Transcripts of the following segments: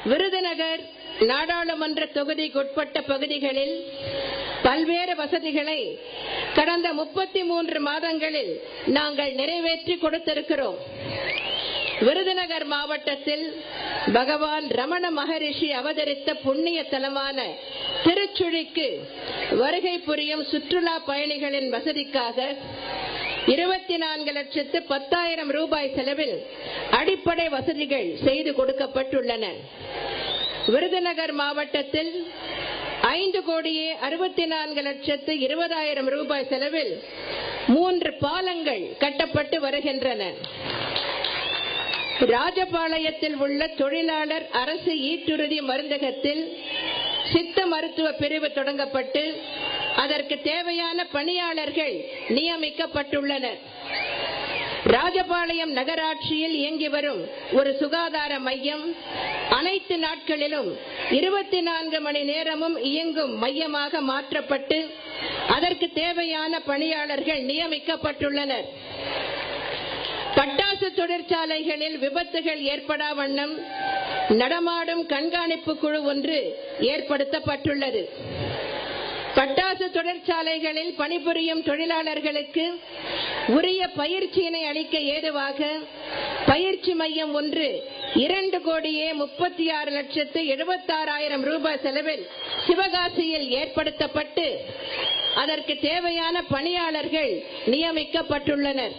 விருதுநகர் நாடாளுமன்ற தொகுதிக்குட்பட்ட பகுதிகளில் பல்வேறு வசதிகளை கடந்த 33 மாதங்களில் நாங்கள் நிறைவேற்றி கொடுத்திருக்கிறோம். விருதுநகர் மாவட்டத்தில் பகவான் ரமண மகரிஷி அவதரித்த புண்ணிய தலமான திருச்சுழிக்கு வருகை புரியும் சுற்றுலா பயணிகளின் வசதிக்காக 24,10,000 ரூபாய் செலவில் அடிப்படை வசதிகள் செய்து கொடுக்கப்பட்டுள்ளன. விருதுநகர் மாவட்டத்தில் 5,64,20,000 ரூபாய் செலவில் 3 பாலங்கள் கட்டப்பட்டு வருகின்றன. ராஜபாளையத்தில் உள்ள தொழிலாளர் அரசு ஈட்டுறுதி மருந்தகத்தில் சித்த மருத்துவ பிரிவு தொடங்கப்பட்டு அதற்கு தேவையான பணியாளர்கள் நியமிக்கப்பட்டுள்ளனர். ராஜபாளையம் நகராட்சியில் இயங்கி வரும் ஒரு சுகாதார மையம் அனைத்து நாட்களிலும் 24 மணி நேரமும் இயங்கும் மையமாக மாற்றப்பட்டு அதற்கு தேவையான பணியாளர்கள் நியமிக்கப்பட்டுள்ளனர். பட்டாசு தொழிற்சாலைகளில் விபத்துகள் ஏற்படா வண்ணம் நடமாடும் கண்காணிப்பு குழு ஒன்று ஏற்படுத்தப்பட்டுள்ளது. பட்டாசு தொழிற்சாலைகளில் பணிபுரியும் தொழிலாளர்களுக்கு உரிய பயிற்சியினை அளிக்க ஏதுவாக பயிற்சி மையம் ஒன்று 2,36,76,000 ரூபாய் செலவில் சிவகாசியில் ஏற்படுத்தப்பட்டு அதற்கு தேவையான பணியாளர்கள் நியமிக்கப்பட்டுள்ளனர்.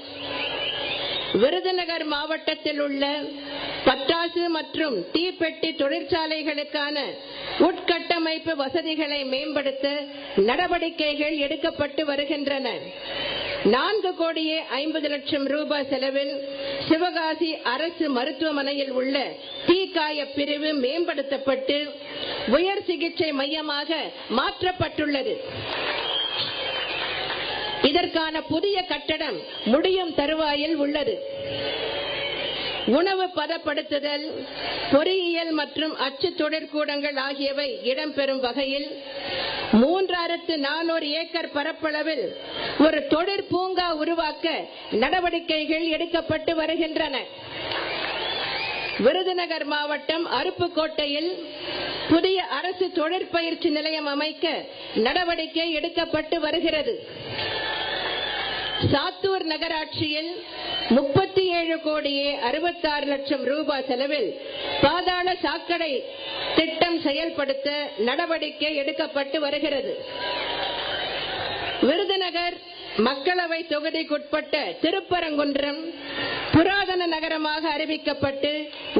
விருதுநகர் மாவட்டத்தில் உள்ள பட்டாசு மற்றும் தீப்பெட்டி தொழிற்சாலைகளுக்கான உட்கட்டமைப்பு வசதிகளை மேம்படுத்த நடவடிக்கைகள் எடுக்கப்பட்டு வருகின்றன. 4,50,00,000 ரூபாய் செலவில் சிவகாசி அரசு மருத்துவமனையில் உள்ள தீக்காய பிரிவு மேம்படுத்தப்பட்டு உயர் சிகிச்சை மையமாக மாற்றப்பட்டுள்ளது. இதற்கான புதிய கட்டடம் முடியும் தருவாயில் உள்ளது. உணவு பதப்படுத்துதல், பொறியியல் மற்றும் அச்சு தொழிற்கூடங்கள் ஆகியவை இடம்பெறும் வகையில் 3,400 ஏக்கர் பரப்பளவில் ஒரு தொழிற்பூங்கா உருவாக்க நடவடிக்கைகள் எடுக்கப்பட்டு வருகின்றன. விருதுநகர் மாவட்டம் அருப்புக்கோட்டையில் புதிய அரசு தொழிற்பயிற்சி நிலையம் அமைக்க நடவடிக்கை எடுக்கப்பட்டு வருகிறது. சாத்தூர் நகராட்சியில் 37,66,00,000 ரூபாய் செலவில் பாதாள சாக்கடை திட்டம் செயல்படுத்த நடவடிக்கை எடுக்கப்பட்டு வருகிறது. விருதுநகர் மக்களவை தொகுதிக்குட்பட்ட திருப்பரங்குன்றம் புராதன நகரமாக அறிவிக்கப்பட்டு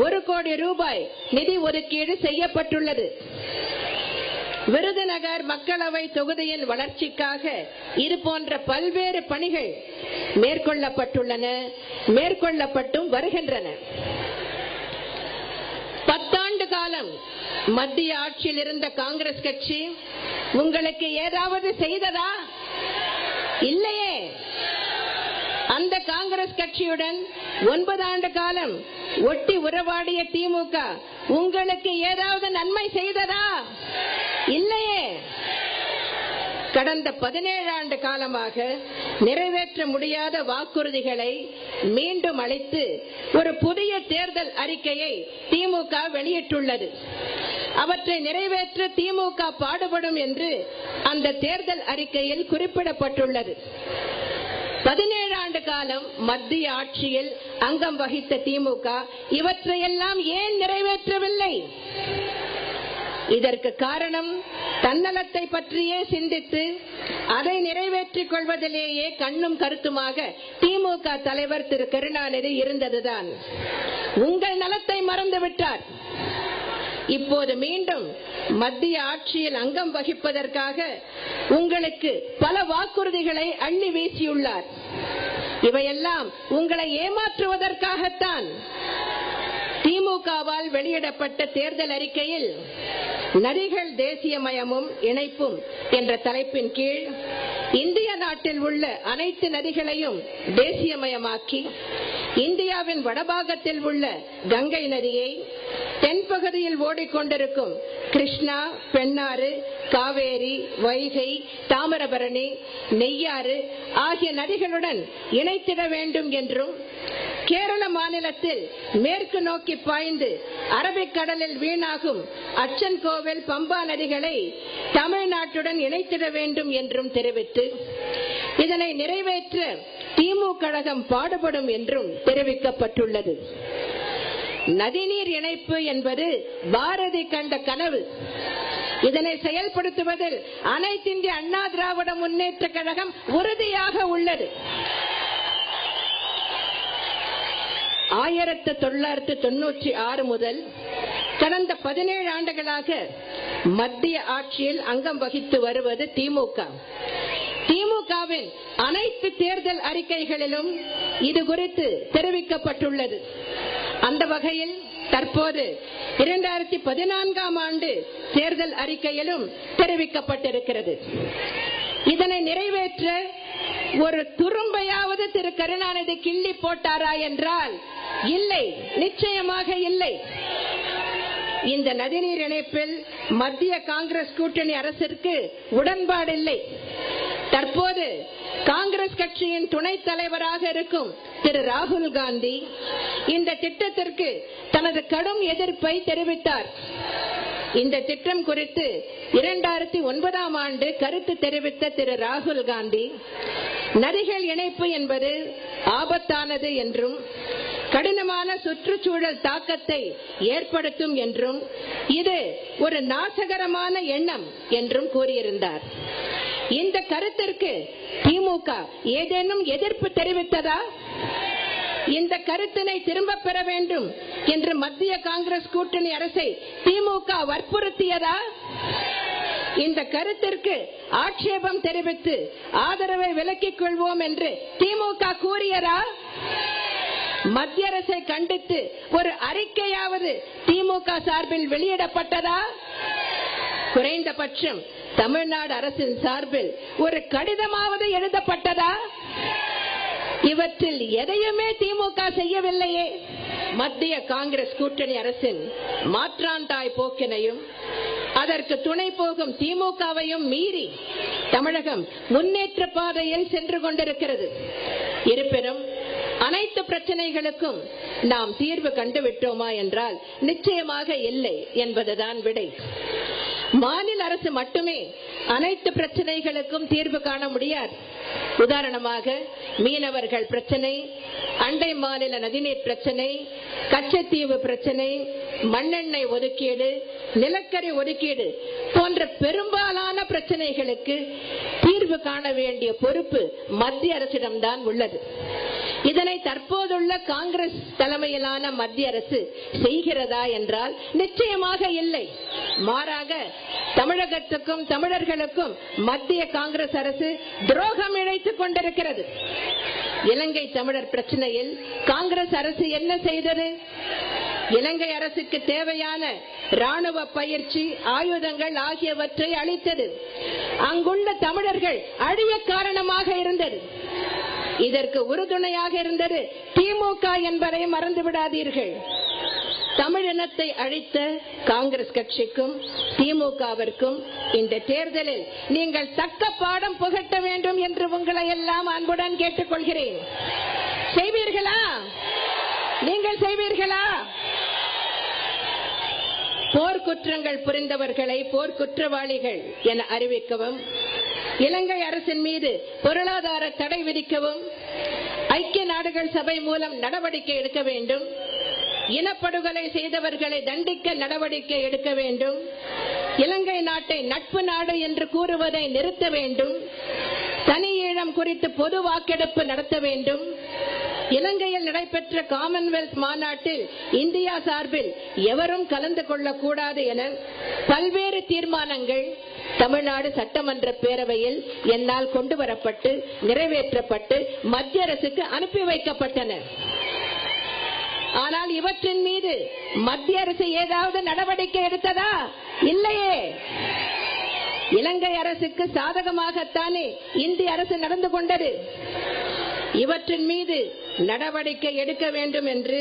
1 கோடி ரூபாய் நிதி ஒதுக்கீடு செய்யப்பட்டுள்ளது. விருதுநகர் மக்களவை தொகுதியின் வளர்ச்சிக்காக இது போன்ற பல்வேறு பணிகள் மேற்கொள்ளப்பட்டுள்ளன, மேற்கொள்ளப்பட்டும் வருகின்றன. 10 ஆண்டு காலம் மத்திய ஆட்சியில் இருந்த காங்கிரஸ் கட்சி உங்களுக்கு ஏதாவது செய்ததா? இல்லையே. அந்த காங்கிரஸ் கட்சியுடன் 9 ஆண்டு காலம் ஒட்டி உறவாடிய திமுக உங்களுக்கு ஏதாவது நன்மை செய்ததா? இல்லையே. கடந்த 17 ஆண்டு காலமாக நிறைவேற்ற முடியாத வாக்குறுதிகளை மீண்டும் அளித்து ஒரு புதிய தேர்தல் அறிக்கையை திமுக வெளியிட்டுள்ளது. அவற்றை நிறைவேற்ற திமுக பாடுபடும் என்று அந்த தேர்தல் அறிக்கையில் குறிப்பிடப்பட்டுள்ளது. 17 ஆண்டு காலம் மத்திய ஆட்சியில் அங்கம் வகித்த திமுக இவற்றையெல்லாம் ஏன் நிறைவேற்றவில்லை? இதற்கு காரணம் தன்னலத்தை பற்றியே சிந்தித்து அதை நிறைவேற்றிக் கொள்வதிலேயே கண்ணும் கருத்துமாக திமுக தலைவர் திரு கருணாநிதி இருந்ததுதான். உங்கள் நலத்தை மறந்துவிட்டார். இப்போது மீண்டும் மத்திய ஆட்சியில் அங்கம் வகிப்பதற்காக உங்களுக்கு பல வாக்குறுதிகளை அள்ளி வீசியுள்ளார். இவையெல்லாம் உங்களை ஏமாற்றுவதற்காகத்தான். திமுகவால் வெளியிடப்பட்ட தேர்தல் அறிக்கையில் நதிகள் தேசியமயமும் இணைப்பும் என்ற தலைப்பின் கீழ் இந்திய நாட்டில் உள்ள அனைத்து நதிகளையும் தேசியமயமாக்கி இந்தியாவின் வடபாகத்தில் உள்ள கங்கை நதியை, தென்பகுதியில் ஓடிக்கொண்டிருக்கும் கிருஷ்ணா, பெண்ணாறு, காவேரி, வைகை, தாமிரபரணி, நெய்யாறு ஆகிய நதிகளுடன் இணைத்திட வேண்டும் என்றும் கேரள மாநிலத்தில் மேற்கு நோக்கி பாய்ந்து அரபிக்கடலில் வீணாகும் அச்சன் கோவில் பம்பா நதிகளை தமிழ்நாட்டுடன் இணைத்திட வேண்டும் என்றும் தெரிவித்து, இதனை நிறைவேற்ற திமுக கழகம் பாடுபடும் என்றும் தெரிவிக்கப்பட்டுள்ளது. நதிநீர் இணைப்பு என்பது பாரதி கண்ட கனவு. இதனை செயல்படுத்துவதில் அனைத்து இந்திய அண்ணா திராவிட முன்னேற்ற கழகம் உறுதியாக உள்ளது. 1996 முதல் கடந்த 17 ஆண்டுகளாக மத்திய ஆட்சியில் அங்கம் வகித்து வருவது திமுக. திமுகவின் அனைத்து தேர்தல் அறிக்கைகளிலும் இது குறித்து தெரிவிக்கப்பட்டுள்ளது. அந்த வகையில் தற்போது 2014ஆம் ஆண்டு தேர்தல் அறிக்கையிலும் தெரிவிக்கப்பட்டிருக்கிறது. இதனை நிறைவேற்ற ஒரு துரும்பையாவது திரு கருணாநிதி கிள்ளி போட்டாரா என்றால் இல்லை, நிச்சயமாக இல்லை. இந்த நதிநீர் இணைப்பில் மத்திய காங்கிரஸ் கூட்டணி அரசிற்கு உடன்பாடில்லை. தற்போது காங்கிரஸ் கட்சியின் துணைத் தலைவராக இருக்கும் திரு ராகுல் காந்தி இந்த திட்டத்திற்கு தனது கடும் எதிர்ப்பை தெரிவித்தார். இந்த திட்டம் குறித்து 2009ஆம் ஆண்டு கருத்து தெரிவித்த திரு ராகுல் காந்தி, நதிகள் இணைப்பு என்பது ஆபத்தானது என்றும் கடினமான சுற்றுச்சூழல் தாக்கத்தை ஏற்படுத்தும் என்றும் இது ஒரு நாசகரமான எண்ணம் என்றும் கூறியிருந்தார். இந்த கருத்திற்கு திமுக ஏதேனும் எதிர்ப்பு தெரிவித்ததா? இந்த கருத்தினை திரும்ப பெற வேண்டும் என்று மத்திய காங்கிரஸ் கூட்டணி அரசை திமுக வற்புறுத்தியதா? இந்த கருத்திற்கு ஆட்சேபம் தெரிவித்து ஆதரவை விலக்கிக் கொள்வோம் என்று திமுக கூறியதா? மத்திய அரசை கண்டித்து ஒரு அறிக்கையாவது திமுக சார்பில் வெளியிடப்பட்டதா? குறைந்தபட்சம் தமிழ்நாடு அரசின் சார்பில் ஒரு கடிதமாவது எழுதப்பட்டதா? இவற்றில் எதையுமே திமுக செய்யவில்லையே. மத்திய காங்கிரஸ் கூட்டணி அரசின் மாற்றாந்தாய் போக்கினையும் அதற்கு துணை போகும் திமுகவையும் மீறி தமிழகம் முன்னேற்ற பாதையில் சென்று கொண்டிருக்கிறது. இருப்பினும் அனைத்து பிரச்சனைகளுக்கும் நாம் தீர்வு கண்டுவிட்டோமா என்றால் நிச்சயமாக இல்லை என்பதுதான் விடை. மாநில அரசு மட்டுமே அனைத்து பிரச்சனைகளுக்கும் தீர்வு காண முடியாது. உதாரணமாக மீனவர்கள் பிரச்சனை, அண்டை மாநில நதிநீர் பிரச்சனை, கச்சத்தீவு பிரச்சனை, மண்ணெண்ணெய் ஒதுக்கீடு, நிலக்கரி ஒதுக்கீடு போன்ற பெரும்பாலான பிரச்சனைகளுக்கு தீர்வு காண வேண்டிய பொறுப்பு மத்திய அரசிடம்தான் உள்ளது. இதனை தற்போதுள்ள காங்கிரஸ் தலைமையிலான மத்திய அரசு செய்கிறதா என்றால் நிச்சயமாக இல்லை. மாறாக தமிழகத்துக்கும் தமிழர்களுக்கும் மத்திய காங்கிரஸ் அரசு துரோகம் இழைத்துக் கொண்டிருக்கிறது. இலங்கை தமிழர் பிரச்சனையில் காங்கிரஸ் அரசு என்ன செய்தது? இலங்கை அரசுக்கு தேவையான ராணுவ பயிற்சி, ஆயுதங்கள் ஆகியவற்றை அளித்தது. அங்குள்ள தமிழர்கள் அழிய காரணமாக இருந்தது. இதற்கு உறுதுணையாக இருந்தது திமுக என்பதை மறந்துவிடாதீர்கள். தமிழினத்தை அழித்த காங்கிரஸ் கட்சிக்கும் திமுகவிற்கும் இந்த தேர்தலில் நீங்கள் தக்க பாடம் புகட்ட வேண்டும் என்று உங்களை எல்லாம் அன்புடன் கேட்டுக்கொள்கிறேன். செய்வீர்களா? நீங்கள் செய்வீர்களா? போர்க்குற்றங்கள் புரிந்தவர்களை போர்க்குற்றவாளிகள் என அறிவிக்கவும், இலங்கை அரசின் மீது பொருளாதார தடை விதிக்கவும் ஐக்கிய நாடுகள் சபை மூலம் நடவடிக்கை எடுக்க வேண்டும். இனப்படுகொலை செய்தவர்களை தண்டிக்க நடவடிக்கை எடுக்க வேண்டும். இலங்கை நாட்டை நட்பு நாடு என்று கூறுவதை நிறுத்த வேண்டும். தனி ஈழம் குறித்து பொது வாக்கெடுப்பு நடத்த வேண்டும். இலங்கையில் நடைபெற்ற காமன்வெல்த் மாநாட்டில் இந்தியா சார்பில் எவரும் கலந்து கொள்ளக்கூடாது என பல்வேறு தீர்மானங்கள் தமிழ்நாடு சட்டமன்ற பேரவையில் என்னால் கொண்டு வரப்பட்டு நிறைவேற்றப்பட்டு மத்திய அரசுக்கு அனுப்பி வைக்கப்பட்டன. ஆனால் இவற்றின் மீது மத்திய அரசு ஏதாவது நடவடிக்கை எடுத்ததா? இல்லையே. இலங்கை அரசுக்கு சாதகமாகத்தானே இந்திய அரசு நடந்து கொண்டது. இவற்றின் மீது நடவடிக்கை எடுக்க வேண்டும் என்று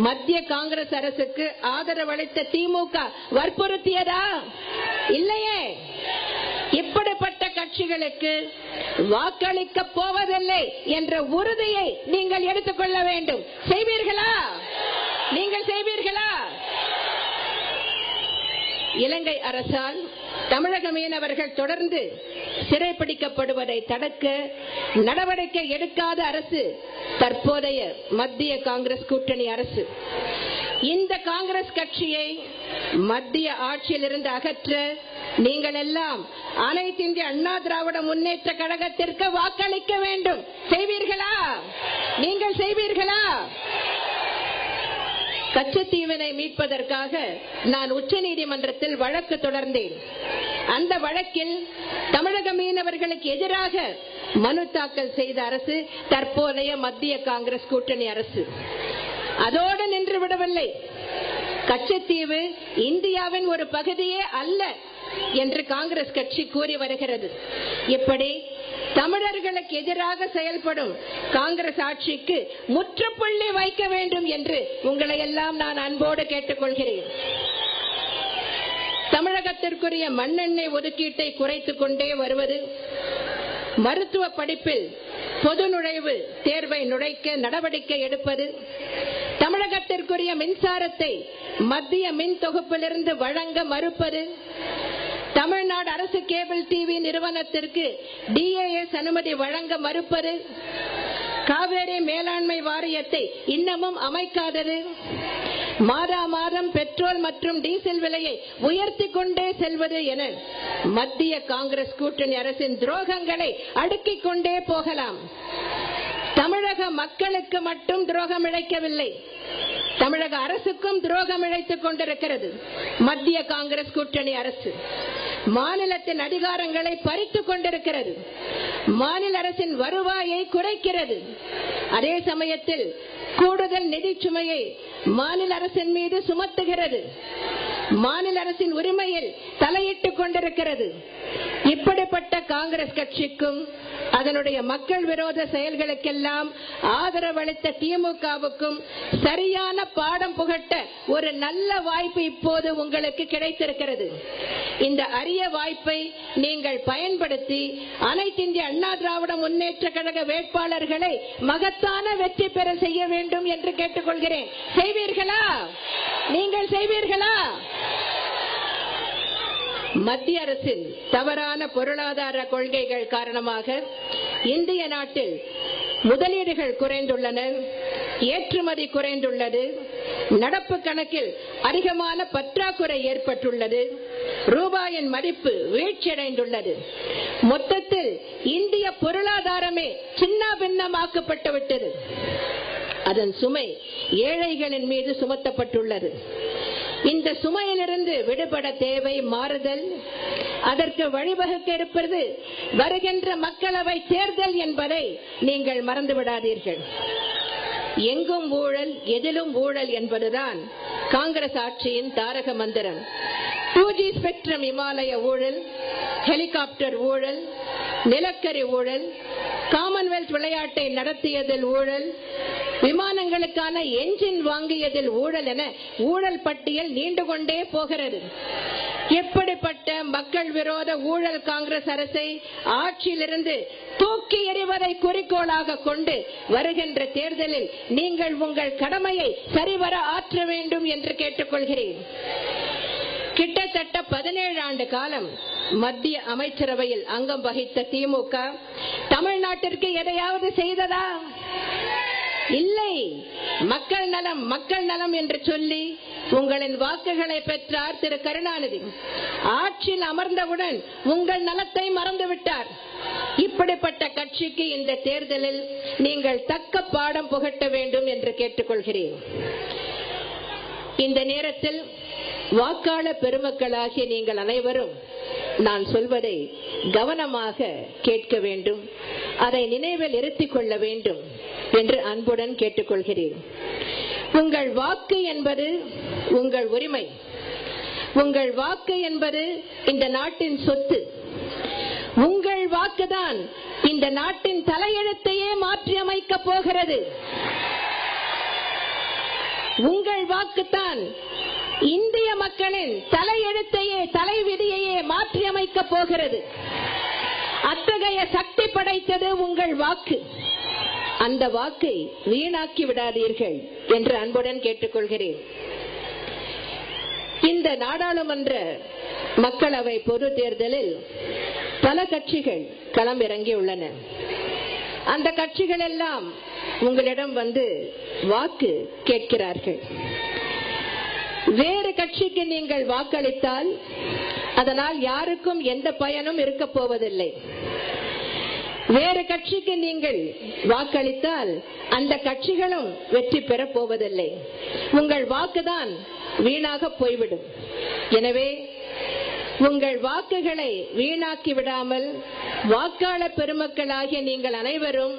மத்திய காங்கிரஸ் அரசுக்கு ஆதரவளித்த திமுக வற்புறுத்தியதா? இல்லையே. இப்படிப்பட்ட கட்சி கட்சிகளுக்கு வாக்களிக்க போவதில்லை என்ற உறுதியை நீங்கள் எடுத்துக்கொள்ள வேண்டும். செய்வீர்களா? நீங்கள் செய்வீர்களா? இலங்கை அரசால் தமிழக மீனவர்கள் தொடர்ந்து சிறைப்பிடிக்கப்படுவதை தடுக்க நடவடிக்கை எடுக்காத அரசு தற்போதைய மத்திய காங்கிரஸ் கூட்டணி அரசு. இந்த காங்கிரஸ் கட்சியை மத்திய ஆட்சியிலிருந்து அகற்ற நீங்கள் எல்லாம் அனைத்து இந்திய அண்ணா திராவிட முன்னேற்ற கழகத்திற்கு வாக்களிக்க வேண்டும். செய்வீர்களா? நீங்கள் செய்வீர்களா? கச்சத்தீவினை மீட்பதற்காக நான் உச்சநீதிமன்றத்தில் வழக்கு தொடர்ந்தேன். அந்த வழக்கில் தமிழக மீனவர்களுக்கு எதிராக மனு தாக்கல் செய்த அரசு தற்போதைய மத்திய காங்கிரஸ் கூட்டணி அரசு. அதோடு நின்று விடவில்லை. கச்சத்தீவு இந்தியாவின் ஒரு பகுதியே அல்ல என்று காங்கிரஸ் கட்சி கூறி வருகிறது. இப்படி தமிழர்களுக்கு எதிராக செயல்படும் காங்கிரஸ் ஆட்சிக்கு முற்றுப்புள்ளி வைக்க வேண்டும் என்று உங்களை எல்லாம் நான் அன்போடு கேட்டுக்கொள்கிறேன். தமிழகத்திற்குரிய மண்ணெண்ணெய் ஒதுக்கீட்டை குறைத்துக் கொண்டே வருவது, மருத்துவ படிப்பில் பொது நுழைவு தேர்வை நுழைக்க நடவடிக்கை எடுப்பது, தமிழகத்திற்குரிய மின்சாரத்தை மத்திய மின் தொகுப்பிலிருந்து வழங்க மறுப்பது, தமிழ்நாடு அரசு கேபிள் டிவி நிறுவனத்திற்கு DAS அனுமதி வழங்க மறுப்பது, காவேரி மேலாண்மை வாரியத்தை இன்னமும் அமைக்காதது, மாதா மாதம் பெட்ரோல் மற்றும் டீசல் விலையை உயர்த்தி கொண்டே செல்வது என மத்திய காங்கிரஸ் கூட்டணி அரசின் துரோகங்களை அடுக்கிக் கொண்டே போகலாம். தமிழக மக்களுக்கு மட்டும் துரோகம் இழைக்கவில்லை, தமிழக அரசுக்கும் துரோகம் இழைத்துக் கொண்டிருக்கிறது மத்திய காங்கிரஸ் கூட்டணி அரசு. மாநிலத்தின் அதிகாரங்களை பறித்துக் கொண்டிருக்கிறது. மாநில அரசின் வருவாயை குறைக்கிறது. அதே சமயத்தில் கூடுதல் நிதி சுமையை மாநில அரசின் மீது சுமத்துகிறது. மாநில அரசின் உரிமையில் தலையிட்டுக் கொண்டிருக்கிறது. இப்படிப்பட்ட காங்கிரஸ் கட்சிக்கும் அதனுடைய மக்கள் விரோத செயல்களுக்கெல்லாம் ஆதரவளித்த திமுகவுக்கும் சரியான பாடம் புகட்ட ஒரு நல்ல வாய்ப்பு இப்போது உங்களுக்கு கிடைத்திருக்கிறது. இந்த அரிய வாய்ப்பை நீங்கள் பயன்படுத்தி அனைத்து இந்திய அண்ணா திராவிட முன்னேற்ற கழக வேட்பாளர்களை மகத்தான வெற்றி பெற செய்ய வேண்டும் என்று கேட்டுக்கொள்கிறேன். செய்வீர்களா? நீங்கள் செய்வீர்களா? மத்திய அரசின் தவறான பொருளாதார கொள்கைகள் காரணமாக இந்திய நாட்டில் முதலீடுகள் குறைந்துள்ளன, ஏற்றுமதி குறைந்துள்ளது, நடப்பு கணக்கில் அதிகமான பற்றாக்குறை ஏற்பட்டுள்ளது, ரூபாயின் மதிப்பு வீழ்ச்சியடைந்துள்ளது. மொத்தத்தில் இந்திய பொருளாதாரமே சின்ன பின்னமாக்கப்பட்டு விட்டது. அதன் சுமை ஏழைகளின் மீது சுமத்தப்பட்டுள்ளது. இந்த சுமையிலிருந்து விடுபட தேவை மாறுதல். அதற்கு வழிவகுக்க இருப்பது வருகின்ற மக்களவை தேர்தல் என்பதை நீங்கள் மறந்துவிடாதீர்கள். எங்கும் ஊழல், எதிலும் ஊழல் என்பதுதான் காங்கிரஸ் ஆட்சியின் தாரக மந்திரம். 2G ஸ்பெக்ட்ரம் இமாலய ஊழல், ஹெலிகாப்டர் ஊழல், நிலக்கரி ஊழல், காமன்வெல்த் விளையாட்டை நடத்தியதில் ஊழல், விமானங்களுக்கான என்ஜின் வாங்கியதில் ஊழல் என ஊழல் பட்டியல் நீண்டு கொண்டே போகிறது. எப்படிப்பட்ட மக்கள் விரோத ஊழல் காங்கிரஸ் அரசை ஆட்சியிலிருந்து தூக்கி எறிவதை குறிக்கோளாக கொண்டு வருகின்ற தேர்தலில் நீங்கள் உங்கள் கடமையை சரிவர ஆற்ற வேண்டும் என்று கேட்டுக்கொள்கிறேன். கிட்டத்தட்ட 17 ஆண்டு காலம் மத்திய அமைச்சரவையில் அங்கம் வகித்த திமுக தமிழ்நாட்டிற்கு எதையாவது செய்ததா? இல்லை. மக்கள் நலம், மக்கள் நலம் என்று சொல்லி உங்களின் வாக்குகளை பெற்றார் திரு கருணாநிதி. ஆட்சியில் அமர்ந்தவுடன் உங்கள் நலத்தை மறந்துவிட்டார். இப்படிப்பட்ட கட்சிக்கு இந்த தேர்தலில் நீங்கள் தக்க பாடம் புகட்ட வேண்டும் என்று கேட்டுக்கொள்கிறேன். இந்த நேரத்தில் வாக்காளர் பெருமக்களாகிய நீங்கள் அனைவரும் நான் சொல்வதை கவனமாக கேட்க வேண்டும், அதை நினைவில் இருத்திக் கொள்ள வேண்டும் என்று அன்புடன் கேட்டுக்கொள்கிறேன். உங்கள் வாக்கு என்பது உங்கள் உரிமை. உங்கள் வாக்கு என்பது இந்த நாட்டின் சொத்து. உங்கள் வாக்குதான் இந்த நாட்டின் தலையெழுத்தையே மாற்றி அமைக்கப் போகிறது. உங்கள் வாக்குத்தான் இந்திய மக்களின் தலையெழுத்தையே, தலைவிதியையே மாற்றி அமைக்கப் போகிறது. அத்தகைய சக்தி படைத்தது உங்கள் வாக்கு. அந்த வாக்கை வீணாக்கி விடாதீர்கள் என்று அன்புடன் கேட்டுக்கொள்கிறேன். இந்த நாடாளுமன்ற மக்களவை பொது தேர்தலில் பல கட்சிகள் களமிறங்கியுள்ளன. அந்த கட்சிகள் எல்லாம் உங்களிடம் வந்து வாக்கு கேட்கிறார்கள். வேறு கட்சிக்கு நீங்கள் வாக்களித்தால் அதனால் யாருக்கும் எந்த பயனும் இருக்க போவதில்லை. வேறு கட்சிக்கு நீங்கள் வாக்களித்தால் அந்த கட்சிகளும் வெற்றி பெறப் போவதில்லை. உங்கள் வாக்குதான் வீணாக போய்விடும். எனவே உங்கள் வாக்குகளை வீணாக்கி விடாமல் வாக்காளர் பெருமக்களாகிய நீங்கள் அனைவரும்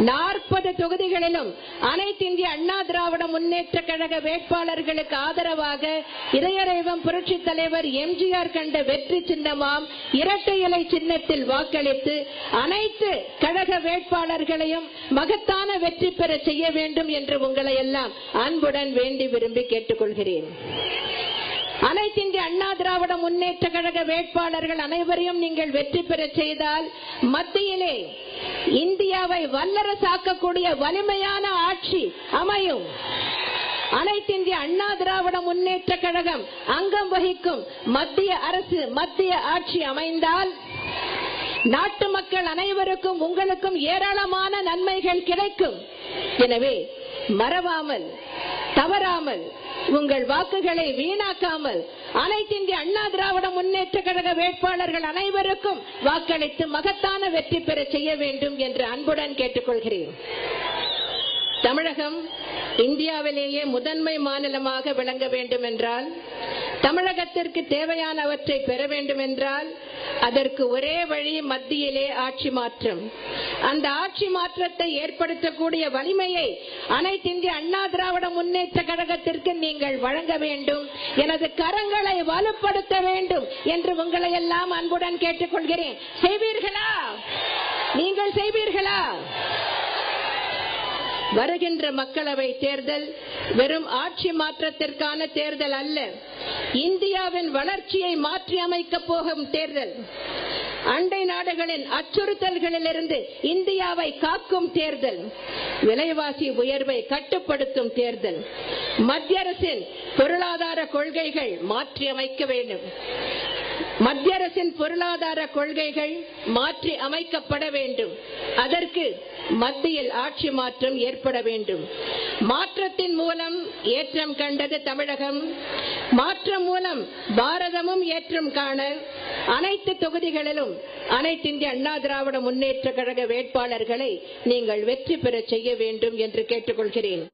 40 தொகுதிகளிலும் அனைத்து இந்திய அண்ணா திராவிட முன்னேற்ற கழக வேட்பாளர்களுக்கு ஆதரவாக இதயறைவம் புரட்சி தலைவர் எம்ஜிஆர் கண்ட வெற்றி சின்னமாம் இரட்டை இலை சின்னத்தில் வாக்களித்து அனைத்து கழக வேட்பாளர்களையும் மகத்தான வெற்றி பெற செய்ய வேண்டும் என்று உங்களை எல்லாம் அன்புடன் வேண்டி விரும்பி கேட்டுக்கொள்கிறேன். அனைத்து இந்திய அண்ணா திராவிட முன்னேற்ற கழக வேட்பாளர்கள் அனைவரையும் நீங்கள் வெற்றி பெற செய்தால் மத்தியிலே இந்தியாவை வல்லரசாக்கக்கூடிய வலிமையான ஆட்சி அமையும். அனைத்து இந்திய அண்ணா திராவிட முன்னேற்ற கழகம் அங்கம் வகிக்கும் மத்திய அரசு, மத்திய ஆட்சி அமைந்தால் நாட்டு மக்கள் அனைவருக்கும் உங்களுக்கும் ஏராளமான நன்மைகள் கிடைக்கும். எனவே மறவாமல், தவறாமல், உங்கள் வாக்குகளை வீணாக்காமல் அனைத்து இந்திய அண்ணா திராவிட முன்னேற்ற கழக வேட்பாளர்கள் அனைவருக்கும் வாக்களித்து மகத்தான வெற்றி பெற செய்ய வேண்டும் என்று அன்புடன் கேட்டுக்கொள்கிறேன். தமிழகம் இந்தியாவிலேயே முதன்மை மாநிலமாக விளங்க வேண்டும் என்றால், தமிழகத்திற்கு தேவையானவற்றை பெற வேண்டும் என்றால் அதற்கு ஒரே வழி மத்தியிலே ஆட்சி மாற்றம். அந்த ஆட்சி மாற்றத்தை ஏற்படுத்தக்கூடிய வலிமையை அனைத்து இந்திய அண்ணா திராவிட முன்னேற்ற கழகத்திற்கு நீங்கள் வழங்க வேண்டும். எனது கரங்களை வலுப்படுத்த வேண்டும் என்று உங்களை எல்லாம் அன்புடன் கேட்டுக்கொள்கிறேன். செய்வீர்களா? நீங்கள் செய்வீர்களா? வருகின்ற மக்களவை தேர்தல் வெறும் ஆட்சி மாற்றத்திற்கான தேர்தல் அல்ல, இந்தியாவின் வளர்ச்சியை மாற்றி அமைக்க போகும் தேர்தல். அண்டை நாடுகளின் அச்சுறுத்தல்களிலிருந்து இந்தியாவை காக்கும் தேர்தல். விலைவாசி உயர்வை கட்டுப்படுத்தும் தேர்தல். மத்திய அரசின் பொருளாதார கொள்கைகள் மாற்றி அமைக்க வேண்டும். மத்திய அரசின் பொருளாதார கொள்கைகள் மாற்றி அமைக்கப்பட வேண்டும். அதற்கு மத்தியில் ஆட்சி மாற்றம் ஏற்பட வேண்டும். மாற்றத்தின் மூலம் ஏற்றம் கண்டது தமிழகம். மாற்றம் மூலம் பாரதமும் ஏற்றம் காண அனைத்து தொகுதிகளிலும் அனைத்து இந்திய அண்ணா திராவிட முன்னேற்ற கழக வேட்பாளர்களை நீங்கள் வெற்றி பெற செய்ய வேண்டும் என்று கேட்டுக்கொள்கிறேன்.